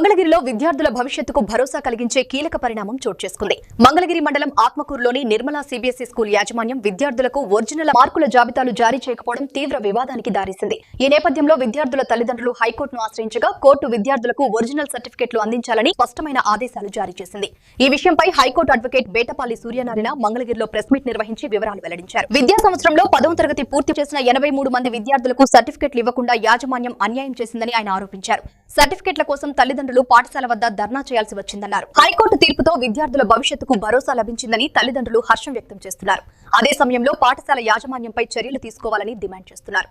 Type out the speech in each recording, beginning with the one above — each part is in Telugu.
మంగళగిరిలో విద్యార్థుల భవిష్యత్తుకు భరోసా కలిగించే కీలక పరిణామం చోటు చేసుకుంది. మంగళగిరి మండలం ఆత్మకూరులోని నిర్మలా సిబిఎస్ఈ స్కూల్ యాజమాన్యం విద్యార్థులకు ఒరిజినల్ మార్కుల జాబితాలు జారీ చేయకపోవడం తీవ్ర వివాదానికి దారిసింది. ఈ నేపథ్యంలో విద్యార్థుల తల్లిదండ్రులు హైకోర్టును ఆశ్రయించగా కోర్టు విద్యార్థులకు ఒరిజినల్ సర్టిఫికెట్లు అందించాలని స్పష్టమైన ఆదేశాలు జారీ చేసింది. ఈ విషయంపై హైకోర్టు అడ్వకేట్ బేటపల్లి సూర్యనారాయణ మంగళగిరిలో ప్రెస్ మీట్ నిర్వహించి వివరాలు వెల్లడించారు. విద్యా సంవత్సరంలో 10వ తరగతి పూర్తి చేసిన 83 మంది విద్యార్థులకు సర్టిఫికెట్లు ఇవ్వకుండా యాజమాన్యం అన్యాయం చేసిందని ఆయన ఆరోపించారు. సర్టిఫికెట్ల కోసం తల్లిదండ్రులు పాఠశాల వద్ద ధర్నా చేయాల్సి వచ్చిందన్నారు. హైకోర్టు తీర్పుతో విద్యార్థుల భవిష్యత్తుకు భరోసా లభించిందని తల్లిదండ్రులు హర్షం వ్యక్తం చేస్తున్నారు. అదే సమయంలో పాఠశాల యాజమాన్యంపై చర్యలు తీసుకోవాలని డిమాండ్ చేస్తున్నారు.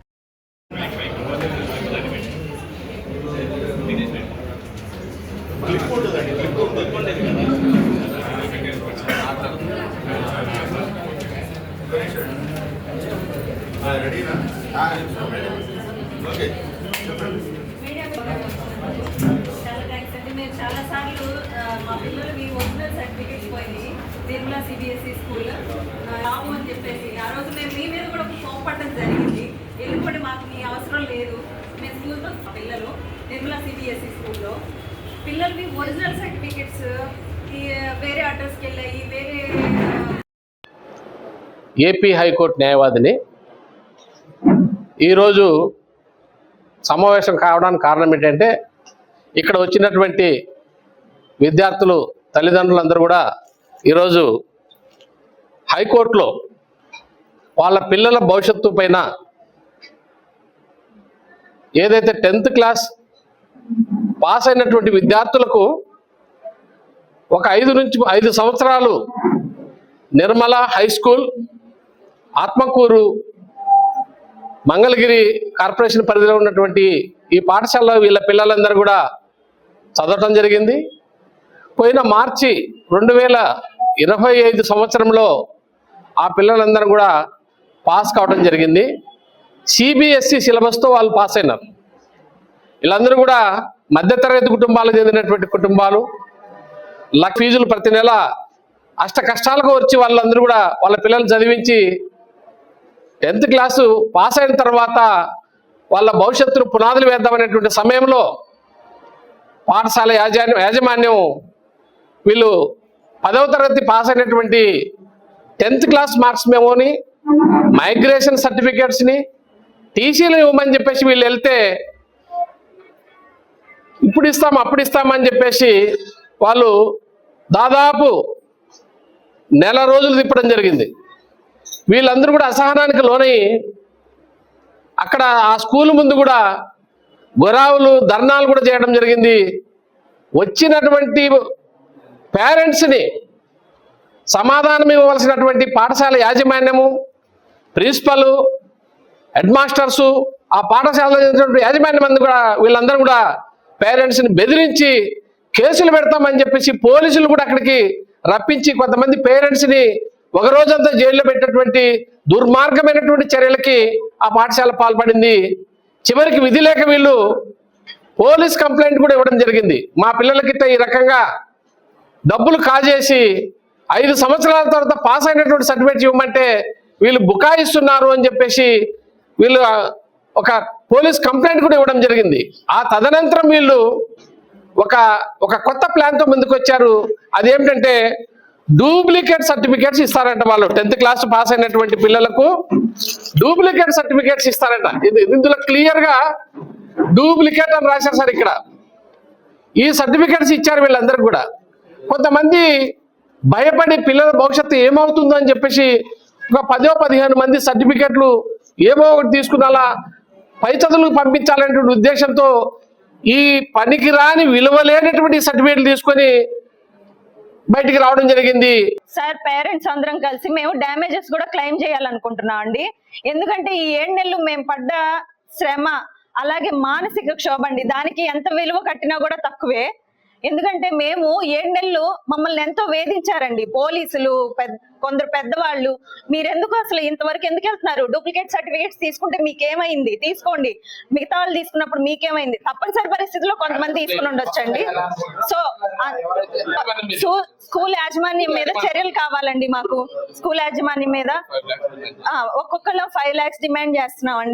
చాలా సార్లు మా పిల్లలకి ఒరిజినల్ సర్టిఫికేట్స్ పోయి నిర్మలా సిబిఎస్ఈ స్కూల్ రావు అని చెప్పేసి ఆ రోజు మేము మీ మీద కూడా కోప్పడడం జరిగింది. ఎందుకంటే మాకు మీ అవసరం లేదు, మేము స్కూల్లో పిల్లలు నిర్మలా సిబిఎస్ఈ స్కూల్లో పిల్లలకి ఒరిజినల్ సర్టిఫికేట్స్ వేరే అడ్రస్కి వెళ్ళాయి. వేరే ఏపీ హైకోర్టు న్యాయవాదిని ఈరోజు సమావేశం కావడానికి కారణం ఏంటంటే ఇక్కడ వచ్చినటువంటి విద్యార్థులు తల్లిదండ్రులందరూ కూడా ఈరోజు హైకోర్టులో వాళ్ళ పిల్లల భవిష్యత్తు పైన ఏదైతే 10th క్లాస్ పాస్ అయినటువంటి విద్యార్థులకు ఒక 5 సంవత్సరాలు Nirmala high school Atmakur Mangalagiri corporation పరిధిలో ఉన్నటువంటి ఈ పాఠశాలలో వీళ్ళ పిల్లలందరూ కూడా చదవటం జరిగింది. పోయిన మార్చి 2025 సంవత్సరంలో ఆ పిల్లలందరూ కూడా పాస్ కావడం జరిగింది. సిబిఎస్ఈ సిలబస్తో వాళ్ళు పాస్ అయినారు. వీళ్ళందరూ కూడా మధ్యతరగతి కుటుంబాలకు చెందినటువంటి కుటుంబాలు. ఫీజులు ప్రతి నెల అష్ట కష్టాలకు వచ్చి వాళ్ళందరూ కూడా వాళ్ళ పిల్లలు చదివించి 10th క్లాసు పాస్ అయిన తర్వాత వాళ్ళ భవిష్యత్తును పునాదులు వేద్దామనేటువంటి సమయంలో పాఠశాల యాజమాన్యం వీళ్ళు 10వ తరగతి పాస్ అయినటువంటి 10th క్లాస్ మార్క్స్ మెమోని, మైగ్రేషన్ సర్టిఫికేట్స్ని, టీసీలు ఇవ్వమని చెప్పేసి వీళ్ళు వెళ్తే ఇప్పుడు ఇస్తాం అప్పుడు ఇస్తామని చెప్పేసి వాళ్ళు దాదాపు నెల రోజులు తిప్పడం జరిగింది. వీళ్ళందరూ కూడా అసహనానికి లోనై అక్కడ ఆ స్కూల్ ముందు కూడా గొరావులు ధర్నాలు కూడా చేయడం జరిగింది. వచ్చినటువంటి పేరెంట్స్ని సమాధానం ఇవ్వవలసినటువంటి పాఠశాల యాజమాన్యము, ప్రిన్సిపల్, హెడ్ మాస్టర్సు, ఆ పాఠశాలలో యాజమాన్యం అందు కూడా వీళ్ళందరూ కూడా పేరెంట్స్ని బెదిరించి కేసులు పెడతామని చెప్పేసి పోలీసులు కూడా అక్కడికి రప్పించి కొంతమంది పేరెంట్స్ని ఒక రోజంతా జైల్లో పెట్టినటువంటి దుర్మార్గమైనటువంటి చర్యలకి ఆ పాఠశాల పాల్పడింది. చివరికి విధి లేక వీళ్ళు పోలీస్ కంప్లైంట్ కూడా ఇవ్వడం జరిగింది. మా పిల్లలకి ఈ రకంగా డబ్బులు కాజేసి 5 సంవత్సరాల తర్వాత పాస్ అయినటువంటి సర్టిఫికేట్ ఇవ్వమంటే వీళ్ళు బుకాయిస్తున్నారు అని చెప్పేసి వీళ్ళు ఒక పోలీస్ కంప్లైంట్ కూడా ఇవ్వడం జరిగింది. ఆ తదనంతరం వీళ్ళు ఒక కొత్త ప్లాన్తో ముందుకు వచ్చారు. అదేమిటంటే డూప్లికేట్ సర్టిఫికేట్స్ ఇస్తారంట. వాళ్ళు 10th క్లాస్ పాస్ అయినటువంటి పిల్లలకు డూప్లికేట్ సర్టిఫికేట్స్ ఇస్తారంట. ఇందులో క్లియర్గా డూప్లికేట్ అని రాశారు సార్. ఇక్కడ ఈ సర్టిఫికేట్స్ ఇచ్చారు వీళ్ళందరికీ కూడా. కొంతమంది భయపడి పిల్లల భవిష్యత్తు ఏమవుతుందో అని చెప్పేసి ఒక 10-15 మంది సర్టిఫికేట్లు ఏమో ఒకటి తీసుకున్నాలా పై చదువులకు పంపించాలనేటువంటి ఉద్దేశంతో ఈ పనికిరాని విలువలేనటువంటి సర్టిఫికేట్లు తీసుకొని బయటికి రావడం జరిగింది. సార్, పేరెంట్స్ అందరం కలిసి మేము డ్యామేజెస్ కూడా క్లెయిమ్ చేయాలనుకుంటున్నాం అండి. ఎందుకంటే ఈ 7 నెలలు మేము పడ్డ శ్రమ, అలాగే మానసిక క్షోభ అండి, దానికి ఎంత విలువ కట్టినా కూడా తక్కువే. ఎందుకంటే మేము 7 నెలలు మమ్మల్ని ఎంతో వేధించారండి పోలీసులు, కొందరు పెద్దవాళ్ళు. మీరెందుకు అసలు ఇంతవరకు ఎందుకు వెళ్తున్నారు? డూప్లికేట్ సర్టిఫికేట్స్ తీసుకుంటే మీకేమైంది? తీసుకోండి, మిగతా వాళ్ళు తీసుకున్నప్పుడు మీకేమైంది? తప్పనిసరి పరిస్థితుల్లో కొంతమంది తీసుకుని ఉండొచ్చండి. సో స్కూల్ యాజమాన్యం మీద చర్యలు కావాలండి. మాకు స్కూల్ యాజమాన్యం మీద ఒక్కొక్కళ్ళు 5 lakhs డిమాండ్ చేస్తున్నాం అండి.